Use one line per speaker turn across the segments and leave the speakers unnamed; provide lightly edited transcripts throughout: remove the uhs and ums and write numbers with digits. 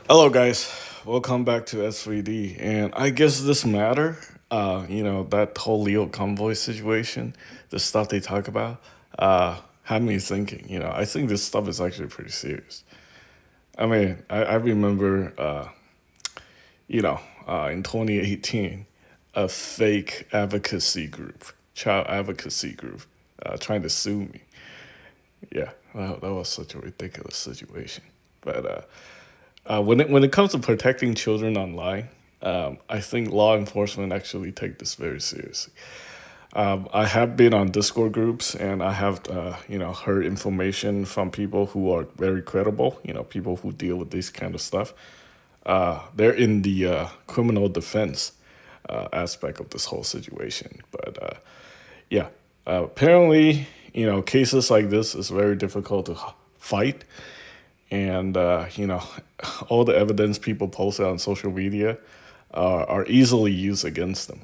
Hello, guys. Welcome back to S3D. And I guess this matter, that whole Leo convoy situation, the stuff they talk about, had me thinking. I think this stuff is actually pretty serious. I mean, I remember, in 2018, a fake advocacy group, child advocacy group, trying to sue me. Yeah, that was such a ridiculous situation. But when it comes to protecting children online, I think law enforcement actually take this very seriously. I have been on Discord groups, and I have heard information from people who are very credible. People who deal with this kind of stuff. They're in the criminal defense aspect of this whole situation. But yeah, apparently, cases like this is very difficult to fight, and all the evidence people post on social media are easily used against them.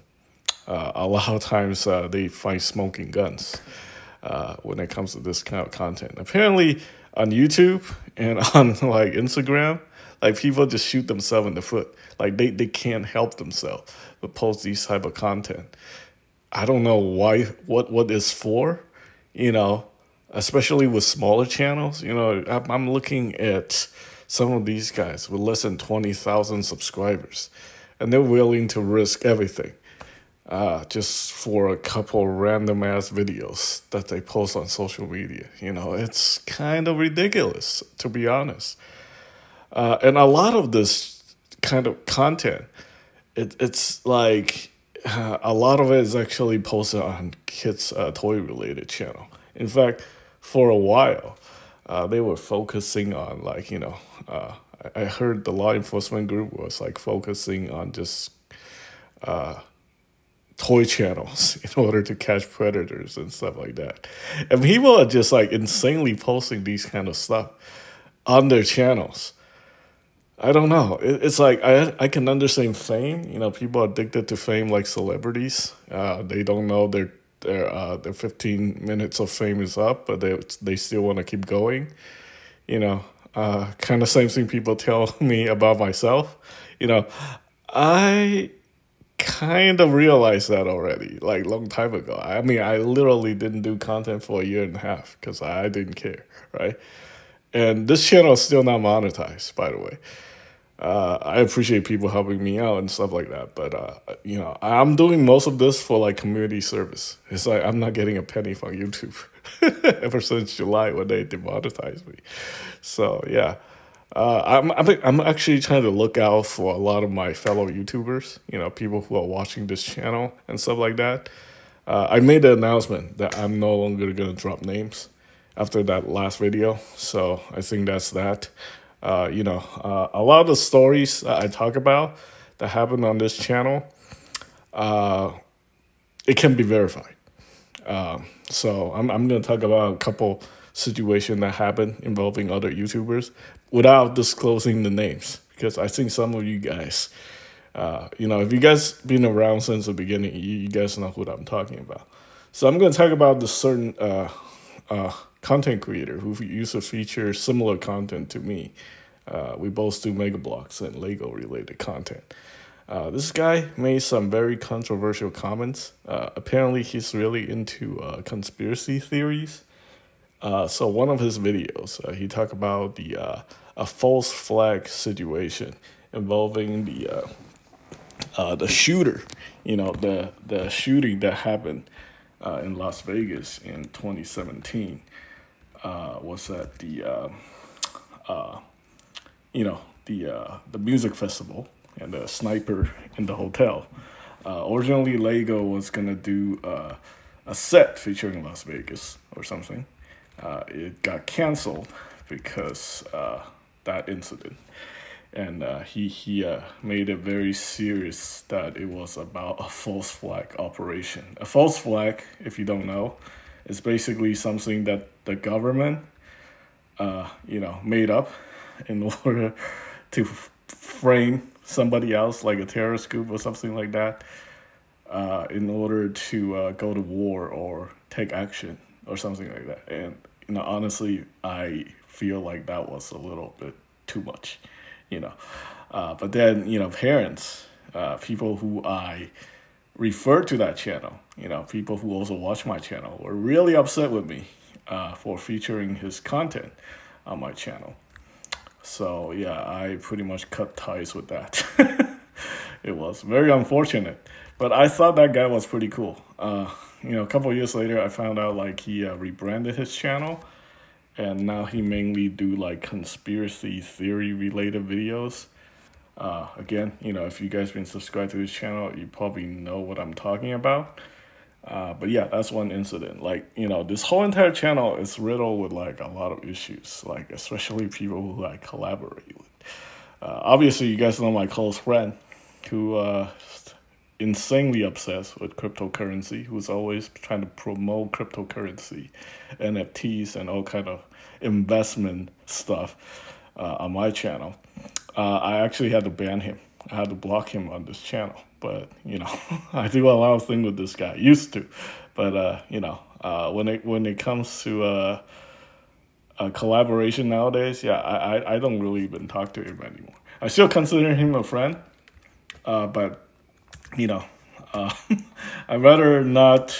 A lot of times they find smoking guns when it comes to this kind of content. Apparently on YouTube and on like Instagram, like people just shoot themselves in the foot. Like they can't help themselves but post these type of content. I don't know why what is for, you know, especially with smaller channels. I'm looking at some of these guys with less than 20,000 subscribers, and they're willing to risk everything just for a couple random ass videos that they post on social media. It's kind of ridiculous, to be honest. And a lot of this kind of content, it's like a lot of it is actually posted on kids' toy related channel. In fact, for a while, they were focusing on I heard the law enforcement group was like focusing on just toy channels in order to catch predators and stuff like that. And people are just like insanely posting these kind of stuff on their channels. I don't know. It's like I can understand fame. People are addicted to fame like celebrities. They don't know their 15 minutes of fame is up, but they still want to keep going. Kind of same thing people tell me about myself. I kind of realized that already, like long time ago. I mean, I literally didn't do content for a year and a half because I didn't care, right? And this channel is still not monetized, by the way. I appreciate people helping me out and stuff like that, but I'm doing most of this for like community service. It's like I'm not getting a penny from YouTube ever since July when they demonetized me. So yeah, I'm actually trying to look out for a lot of my fellow YouTubers. People who are watching this channel and stuff like that. I made the announcement that I'm no longer gonna drop names after that last video, so I think that's that. A lot of the stories that I talk about that happen on this channel, uh, it can be verified. So I'm going to talk about a couple situations that happened involving other YouTubers without disclosing the names, because I think some of you guys, if you guys been around since the beginning, you guys know what I'm talking about. So I'm going to talk about the certain content creator who used to feature similar content to me. We both do Mega Bloks and Lego related content. This guy made some very controversial comments. Apparently, he's really into conspiracy theories. So one of his videos, he talked about a false flag situation involving the shooter. The shooting that happened in Las Vegas in 2017 was at the music festival and the sniper in the hotel. Originally, Lego was gonna do a set featuring Las Vegas or something. It got canceled because that incident, and he made it very serious that it was about a false flag operation. A false flag, if you don't know, is basically something that the government made up in order to frame somebody else, like a terrorist group or something like that, in order to go to war or take action or something like that. And honestly, I feel like that was a little bit too much. you know. But then, parents, people who I refer to that channel, people who also watch my channel were really upset with me for featuring his content on my channel. So yeah, I pretty much cut ties with that. It was very unfortunate, but I thought that guy was pretty cool. A couple of years later, I found out like he rebranded his channel, and now he mainly do like conspiracy theory related videos. Again, if you guys been subscribed to his channel, you probably know what I'm talking about. But yeah, that's one incident. Like, this whole entire channel is riddled with like a lot of issues, like especially people who I collaborate with. Obviously, you guys know my close friend who insanely obsessed with cryptocurrency, who's always trying to promote cryptocurrency, NFTs, and all kind of investment stuff on my channel. I actually had to ban him. I had to block him on this channel. But, I do a lot of things with this guy. Used to. But, when it comes to a collaboration nowadays, yeah, I don't really even talk to him anymore. I still consider him a friend. But, I'd rather not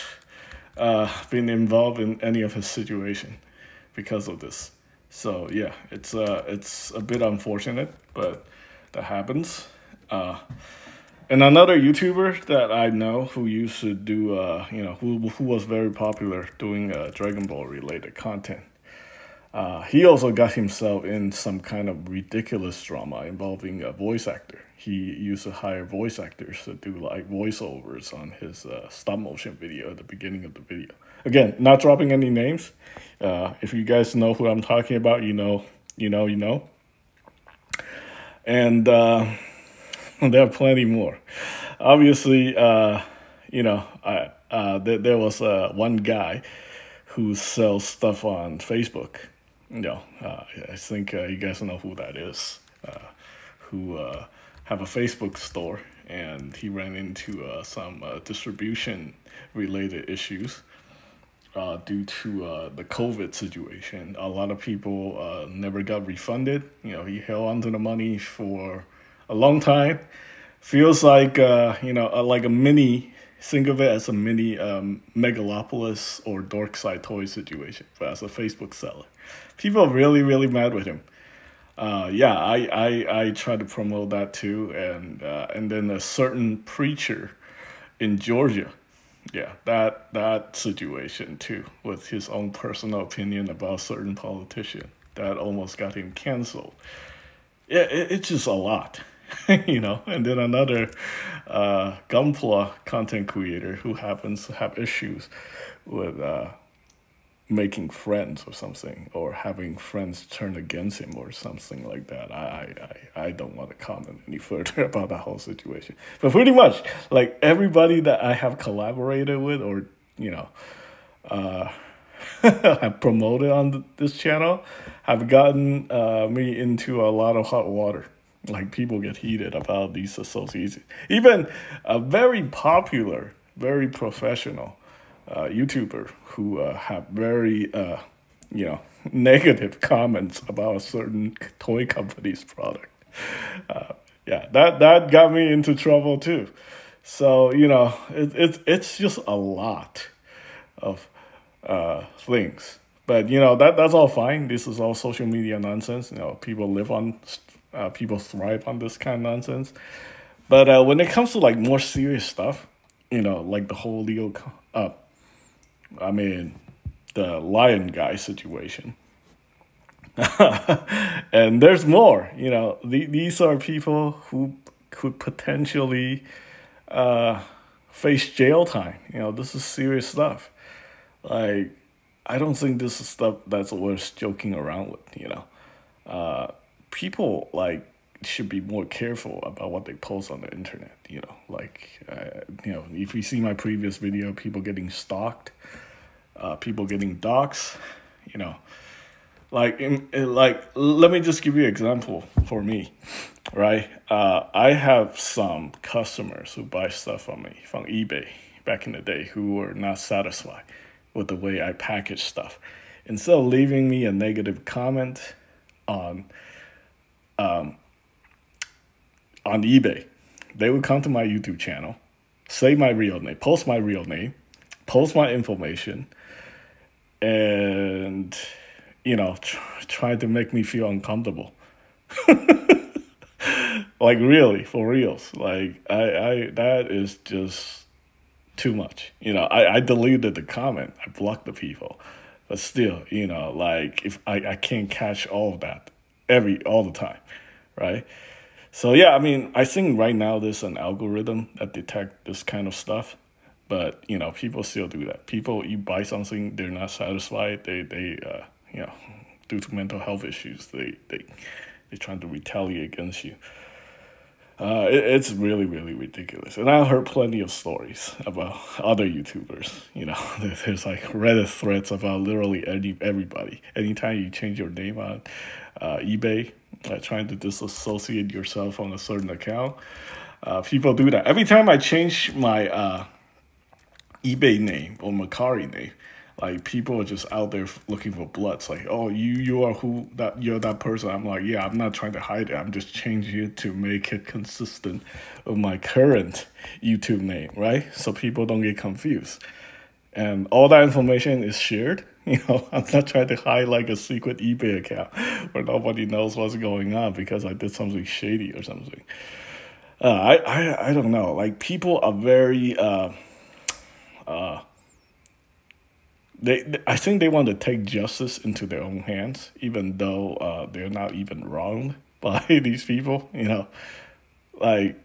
been involved in any of his situation because of this. So yeah, it's a bit unfortunate, but that happens. And another YouTuber that I know who used to do, who was very popular doing Dragon Ball related content. He also got himself in some kind of ridiculous drama involving a voice actor. He used to hire voice actors to do like voiceovers on his stop motion video at the beginning of the video. Again, not dropping any names. If you guys know who I'm talking about, you know. And there are plenty more. Obviously, there was one guy who sells stuff on Facebook. I think you guys know who that is. Who have a Facebook store, and he ran into some distribution related issues due to the COVID situation. A lot of people never got refunded. He held onto the money for a long time. Feels like like a mini. Think of it as a mini Megalopolis or Dorkside Toy situation, but as a Facebook seller. People are really, really mad with him. I try to promote that too, and then a certain preacher in Georgia, that situation too, with his own personal opinion about a certain politician that almost got him canceled. Yeah, it's just a lot. And then another Gunpla content creator who happens to have issues with making friends or something, or having friends turn against him or something like that. I don't want to comment any further about that whole situation. But pretty much, like everybody that I have collaborated with or, have promoted on this channel have gotten me into a lot of hot water. Like people get heated about these associations. Even a very popular, very professional YouTuber who have very, negative comments about a certain toy company's product. That got me into trouble too. So, it's just a lot of things. But, that's all fine. This is all social media nonsense. People live on, people thrive on this kind of nonsense. But when it comes to like more serious stuff, like the whole legal, the Lion Guy situation. And there's more, these are people who could potentially face jail time. This is serious stuff. Like, I don't think this is stuff that's worth joking around with, people, like, should be more careful about what they post on the internet, if you see my previous video, people getting stalked, people getting doxxed, let me just give you an example for me, right? I have some customers who buy stuff from me from eBay back in the day who were not satisfied with the way I package stuff. Instead of leaving me a negative comment on on eBay. They would come to my YouTube channel, say my real name, post my real name, post my information, and try to make me feel uncomfortable. Like really, for reals. Like I that is just too much. I deleted the comment. I blocked the people. But still, like if I can't catch all of that all the time, right? So yeah, I mean, I think right now there's an algorithm that detect this kind of stuff, but people still do that. People, you buy something, they're not satisfied. They due to mental health issues, they trying to retaliate against you. It's really, really ridiculous. And I've heard plenty of stories about other YouTubers. There's like Reddit threads about literally everybody. Anytime you change your name on eBay, trying to disassociate yourself on a certain account, people do that. Every time I change my eBay name or Macari name, like people are just out there looking for blood. It's like, oh, you're that person. I'm like, yeah, I'm not trying to hide it. I'm just changing it to make it consistent with my current YouTube name, right? So people don't get confused. And all that information is shared. I'm not trying to hide like a secret eBay account where nobody knows what's going on because I did something shady or something. I don't know. Like people are very I think they want to take justice into their own hands, even though they're not even wronged by these people. Like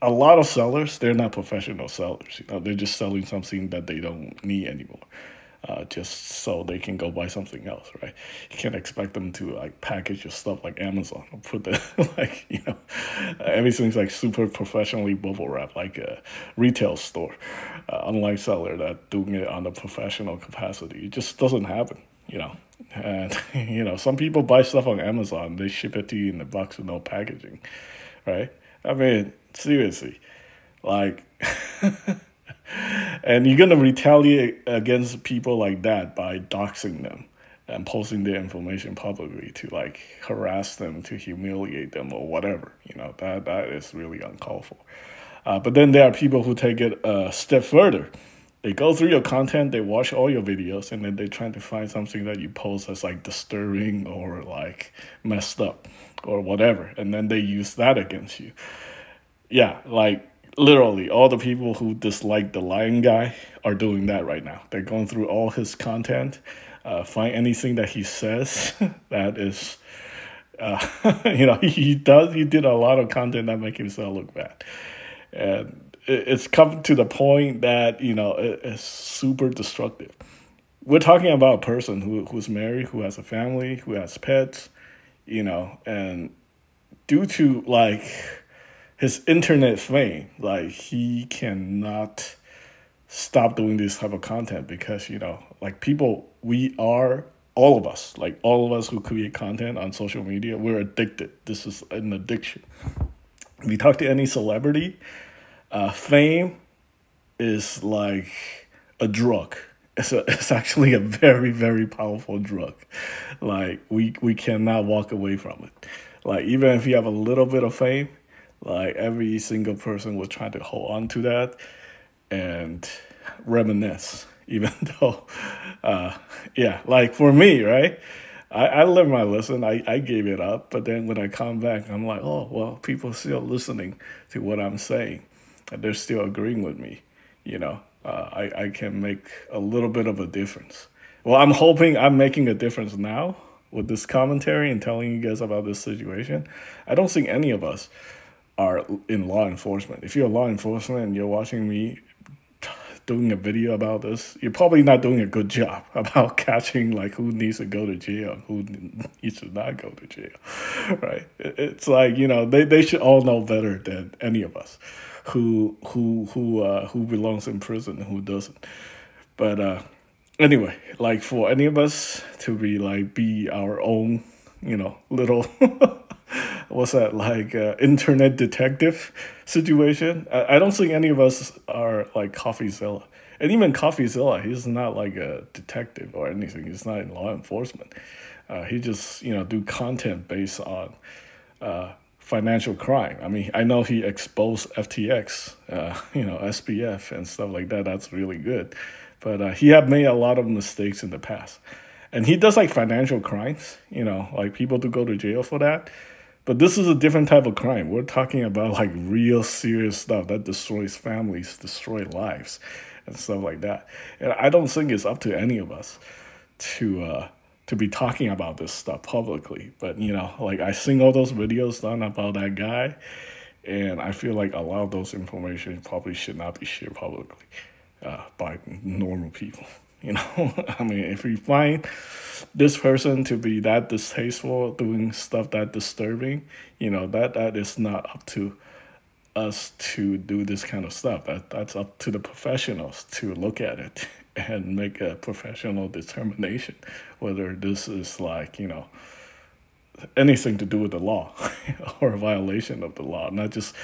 a lot of sellers, they're not professional sellers. They're just selling something that they don't need anymore, just so they can go buy something else, right? You can't expect them to like package your stuff like Amazon or put the everything's like super professionally bubble wrap like a retail store. Unlike seller that doing it on a professional capacity, it just doesn't happen. And some people buy stuff on Amazon, they ship it to you in a box with no packaging, right? I mean, seriously, like. And you're going to retaliate against people like that by doxing them and posting their information publicly to like harass them, to humiliate them or whatever. That is really uncalled for. But then there are people who take it a step further. They go through your content, they watch all your videos, and then they try to find something that you post that's like disturbing or like messed up or whatever. And then they use that against you. Yeah, like literally all the people who dislike the Lion guy are doing that right now. They're going through all his content, find anything that he says that is, he did a lot of content that make himself look bad. And it's come to the point that, it's super destructive. We're talking about a person who's married, who has a family, who has pets, and due to like his internet fame, like he cannot stop doing this type of content because, like people, all of us who create content on social media, we're addicted. This is an addiction. If you talk to any celebrity, fame is like a drug. It's actually a very, very powerful drug. Like we cannot walk away from it. Like even if you have a little bit of fame, like every single person will try to hold on to that and reminisce, even though, like for me, right? I learned my lesson. I gave it up. But then when I come back, I'm like, oh, well, people are still listening to what I'm saying. And they're still agreeing with me. I can make a little bit of a difference. Well, I'm hoping I'm making a difference now with this commentary and telling you guys about this situation. I don't think any of us are in law enforcement. If you're law enforcement and you're watching me doing a video about this, you're probably not doing a good job about catching like who needs to go to jail and who needs to not go to jail, right? It's like, they should all know better than any of us who belongs in prison and who doesn't. But anyway, like for any of us to be our own, little what's that, like internet detective situation. I don't think any of us are like CoffeeZilla. And even CoffeeZilla, he's not like a detective or anything. He's not in law enforcement. He just, do content based on financial crime. I mean, I know he exposed FTX, SPF and stuff like that. That's really good. But he had made a lot of mistakes in the past. And he does like financial crimes, like people to go to jail for that. But this is a different type of crime. We're talking about like real serious stuff that destroys families, destroy lives, and stuff like that. And I don't think it's up to any of us to be talking about this stuff publicly. But like I seen all those videos done about that guy, and I feel like a lot of those information probably should not be shared publicly by normal people. I mean, if we find this person to be that distasteful, doing stuff that disturbing, that is not up to us to do this kind of stuff. That's up to the professionals to look at it and make a professional determination whether this is like, anything to do with the law or a violation of the law, not just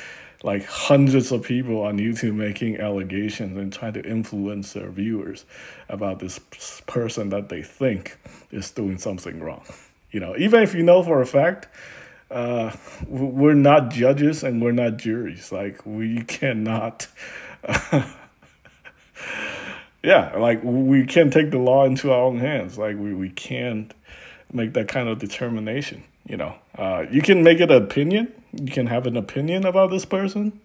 like hundreds of people on YouTube making allegations and trying to influence their viewers about this person that they think is doing something wrong. Even if you know for a fact, we're not judges and we're not juries. Like we cannot, like we can't take the law into our own hands. Like we can't make that kind of determination. You can make it an opinion. You can have an opinion about this person,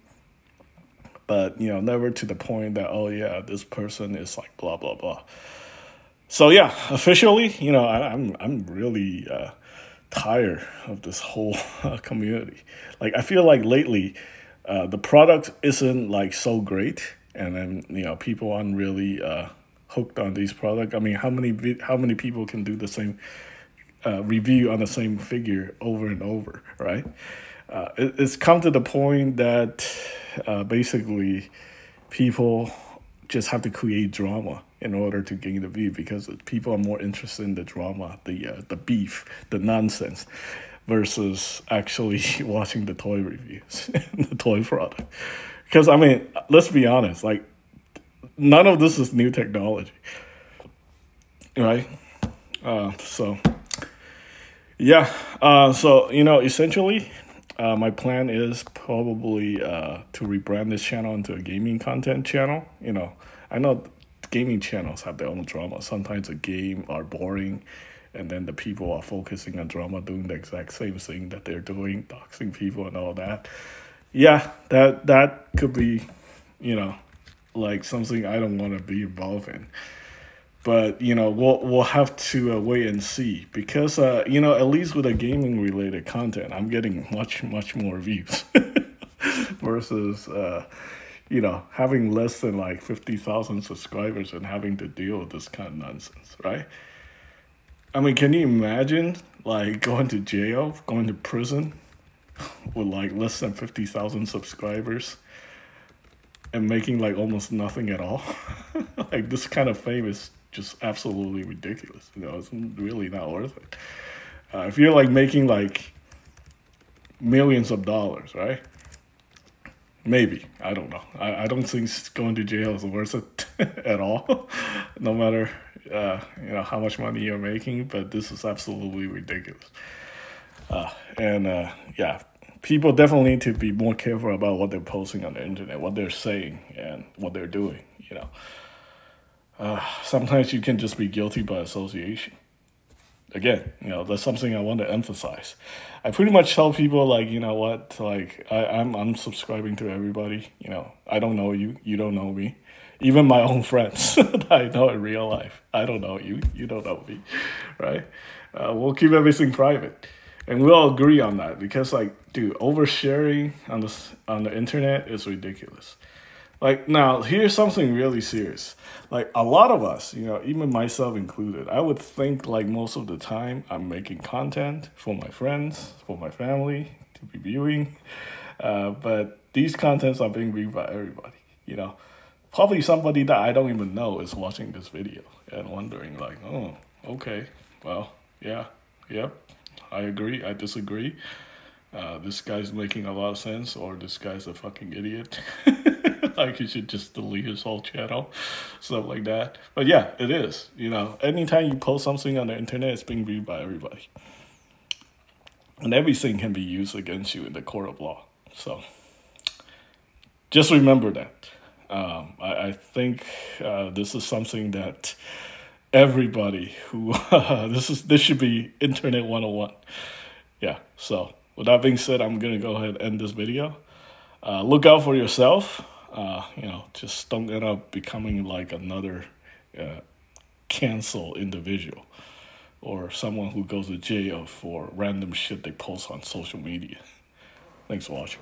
but never to the point that, oh yeah, this person is like blah blah blah. So yeah, officially, I'm really tired of this whole community. Like I feel like lately, the product isn't like so great, and then people aren't really hooked on these products. I mean, how many people can do the same review on the same figure over and over, right? It's come to the point that basically people just have to create drama in order to gain the view, because people are more interested in the drama, the beef, the nonsense, versus actually watching the toy reviews, the toy product. Because I mean, let's be honest, like none of this is new technology, right? So essentially, my plan is probably to rebrand this channel into a gaming content channel. I know gaming channels have their own drama. Sometimes the game are boring, and then the people are focusing on drama, doing the exact same thing that they're doing, doxing people and all that. Yeah, that could be, like something I don't want to be involved in. But we'll have to wait and see, because at least with the gaming related content, I'm getting much more views versus having less than like 50,000 subscribers and having to deal with this kind of nonsense, right? I mean, can you imagine like going to jail, going to prison with like less than 50,000 subscribers and making like almost nothing at all? Like this kind of fame is just absolutely ridiculous. It's really not worth it. If you're like making like millions of dollars, right? Maybe, I don't know. I don't think going to jail is worth it at all, no matter how much money you're making. But this is absolutely ridiculous. People definitely need to be more careful about what they're posting on the internet, what they're saying, and what they're doing. Sometimes you can just be guilty by association. Again, that's something I want to emphasize. I pretty much tell people, like, what, like, I'm subscribing to everybody. I don't know you, you don't know me. Even my own friends that I know in real life. I don't know you, you don't know me, right? We'll keep everything private. And we all agree on that, because, like, dude, oversharing on the internet is ridiculous. Like, now, here's something really serious. Like, a lot of us, even myself included, I would think, like, most of the time I'm making content for my friends, for my family to be viewing. But these contents are being viewed by everybody, Probably somebody that I don't even know is watching this video and wondering, like, oh, okay, well, yeah, yep, I agree, I disagree. This guy's making a lot of sense, or this guy's a fucking idiot. Like, he should just delete his whole channel, stuff like that. But yeah, it is. Anytime you post something on the internet, it's being viewed by everybody. and everything can be used against you in the court of law. So just remember that. I think this is something that everybody who this should be Internet 101. Yeah. So with that being said, I'm gonna go ahead and end this video. Look out for yourself. Just don't end up becoming like another cancel individual or someone who goes to jail for random shit they post on social media. Thanks for watching.